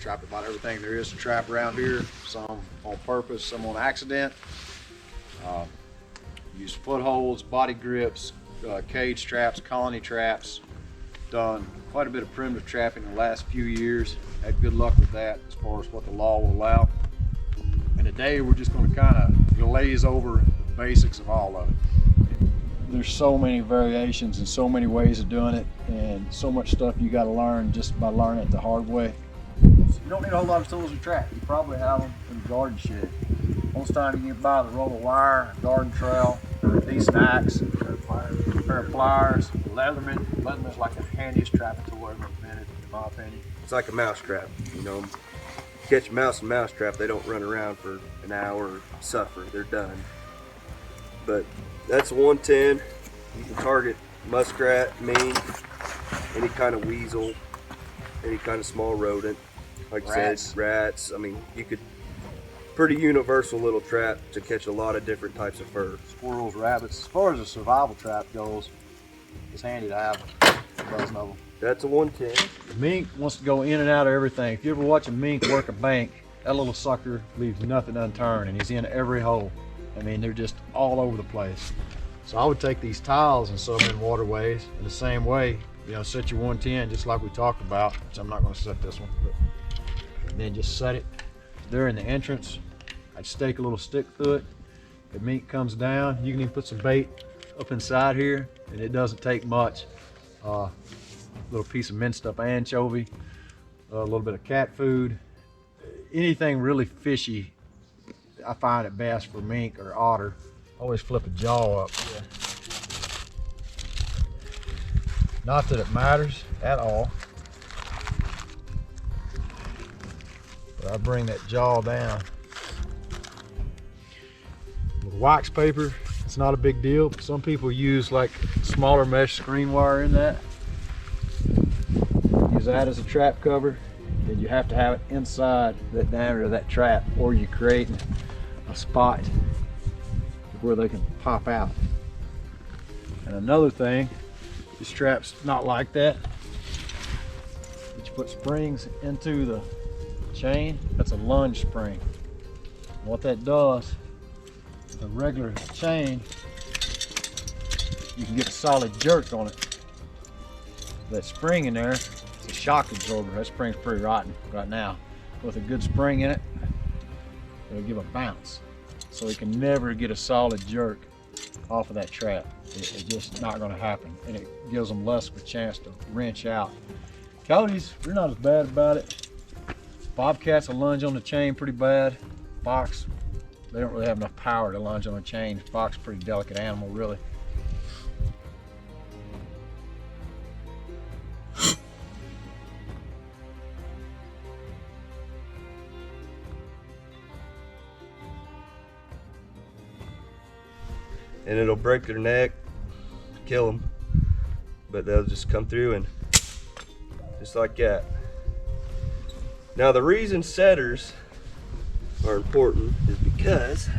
trapped about everything there is to trap around here, some on purpose, some on accident. Use footholds, body grips, cage traps, colony traps. Done quite a bit of primitive trapping in the last few years. Had good luck with that as far as what the law will allow. And today we're just going to kind of glaze over the basics of all of it. There's so many variations and so many ways of doing it, and so much stuff you got to learn just by learning it the hard way. So you don't need a whole lot of tools to trap. You probably have them in the garden shed. Most time you can buy the roll of wire, a garden trowel, or a decent axe, a pair of pliers, Leatherman. Leatherman's like the handiest trapping tool ever invented, in my opinion. It's like a mouse trap, you know. Catch a mouse in a mouse trap, they don't run around for an hour or suffer, they're done. But that's a 110. You can target muskrat, mink, any kind of weasel, any kind of small rodent. Like I said, rats. I mean, you could, pretty universal little trap to catch a lot of different types of fur. Squirrels, rabbits. As far as a survival trap goes, it's handy to have a dozen of them. That's a 110. The mink wants to go in and out of everything. If you ever watch a mink work a bank, that little sucker leaves nothing unturned, and he's in every hole. I mean, they're just all over the place. So I would take these tiles and set them in waterways in the same way. You know, set your 110 just like we talked about, which I'm not going to set this one, but and then just set it there in the entrance. I'd stake a little stick through it. The mink comes down. You can even put some bait up inside here, and it doesn't take much. Little piece of minced up anchovy, a little bit of cat food, anything really fishy. I find it best for mink or otter. Always flip a jaw up. Yeah. Not that it matters at all, but I bring that jaw down. With wax paper, it's not a big deal. Some people use like smaller mesh screen wire in that. Use that as a trap cover, and you have to have it inside that diameter of that trap, or you're creating a spot where they can pop out. And another thing, this trap's not like that. But you put springs into the chain. That's a lunge spring. And what that does, a regular chain, you can get a solid jerk on it. That spring in there, it's a shock absorber. That spring's pretty rotten right now. With a good spring in it, it'll give a bounce. So you can never get a solid jerk off of that trap. It's just not going to happen, and it gives them less of a chance to wrench out. Coyotes, they're not as bad about it. Bobcats will lunge on the chain pretty bad. Fox, they don't really have enough power to lunge on a chain. Fox is a pretty delicate animal, really. And it'll break their neck, kill them, but they'll just come through and just like that. Now the reason setters are important is because,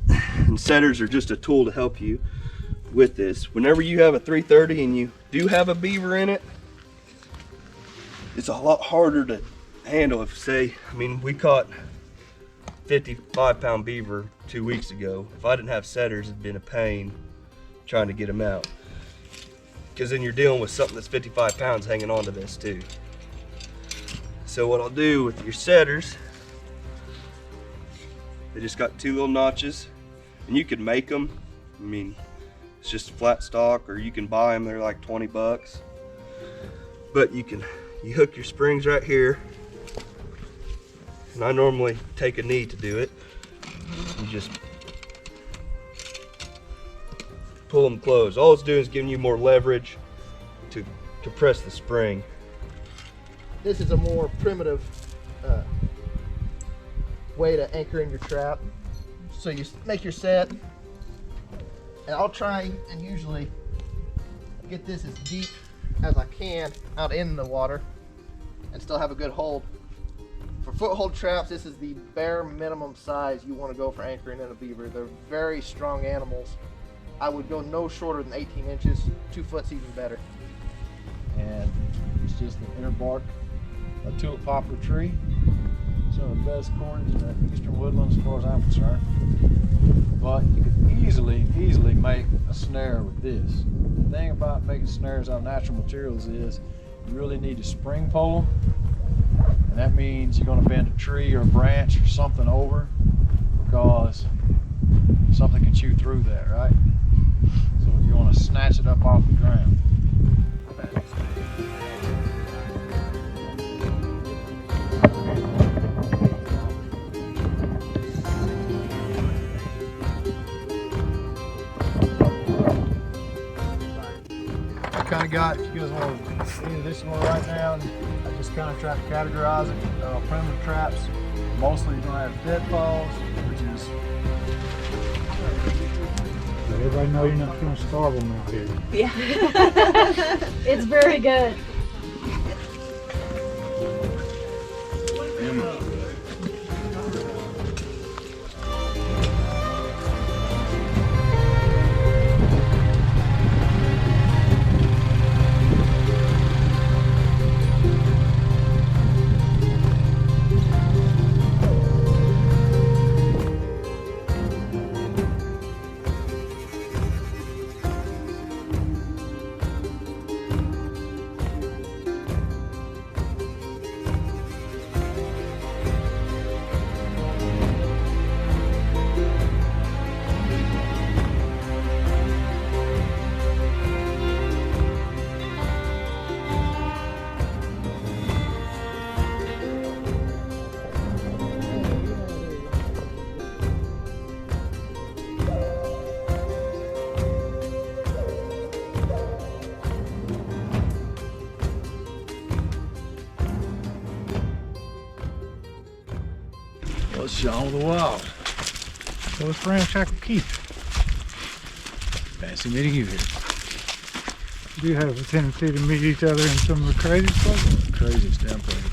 and setters are just a tool to help you with this. Whenever you have a 330 and you do have a beaver in it, it's a lot harder to handle. If say, I mean, we caught 55-pound beaver 2 weeks ago. If I didn't have setters, it'd been a pain trying to get them out. Because then you're dealing with something that's 55 pounds hanging onto this too. So what I'll do with your setters, they just got 2 little notches, and you can make them. I mean, it's just a flat stock, or you can buy them. They're like 20 bucks. But you hook your springs right here. And I normally take a knee to do it. You just pull them closed. All it's doing is giving you more leverage to compress the spring. This is a more primitive way to anchor in your trap. So you make your set, and I'll try and usually get this as deep as I can out in the water and still have a good hold. For foothold traps, this is the bare minimum size you want to go for anchoring in a beaver. They're very strong animals. I would go no shorter than 18 inches. 2 foot's even better. And It's just the inner bark of a tulip poplar tree. Some of the best cordage in the eastern woodlands as far as I'm concerned. But you could easily make a snare with this. The thing about making snares out of natural materials is you really need to spring pole them. And that means you're going to bend a tree or a branch or something over, because something can chew through that, right? So you want to snatch it up off the ground. I kind of got, if you guys want to see this one right now, I just kind of try to categorize it. Primitive traps, mostly you're going to have deadfalls, which is... Everybody know you're not going to starve them out here. Yeah. It's very good. Let's Shaun of the Wild. So it's Ramshackle Keith. Fancy meeting you here. We do have a tendency to meet each other in some of the craziest places. Craziest damn places.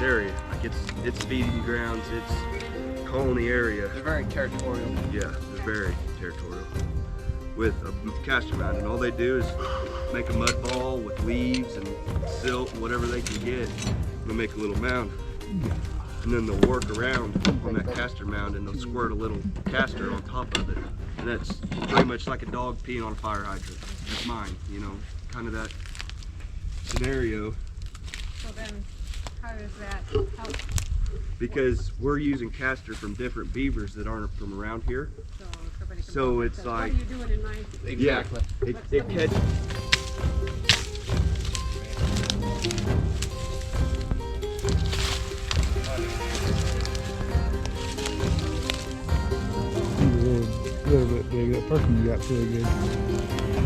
Area, like it's feeding grounds, it's colony area. They're very territorial. Yeah, they're very territorial. With a caster mound, and all they do is make a mud ball with leaves and silt and whatever they can get. They'll make a little mound, and then they'll work around on that caster mound, and they'll squirt a little caster on top of it. And that's pretty much like a dog peeing on a fire hydrant. That's mine, you know, kind of that scenario. So then, how does that help? Because we're using caster from different beavers that aren't from around here. So everybody can So follow it's this. like- What are you doing in mind? Exactly. Yeah, it catches. He's a little bit big. That first one you got pretty good.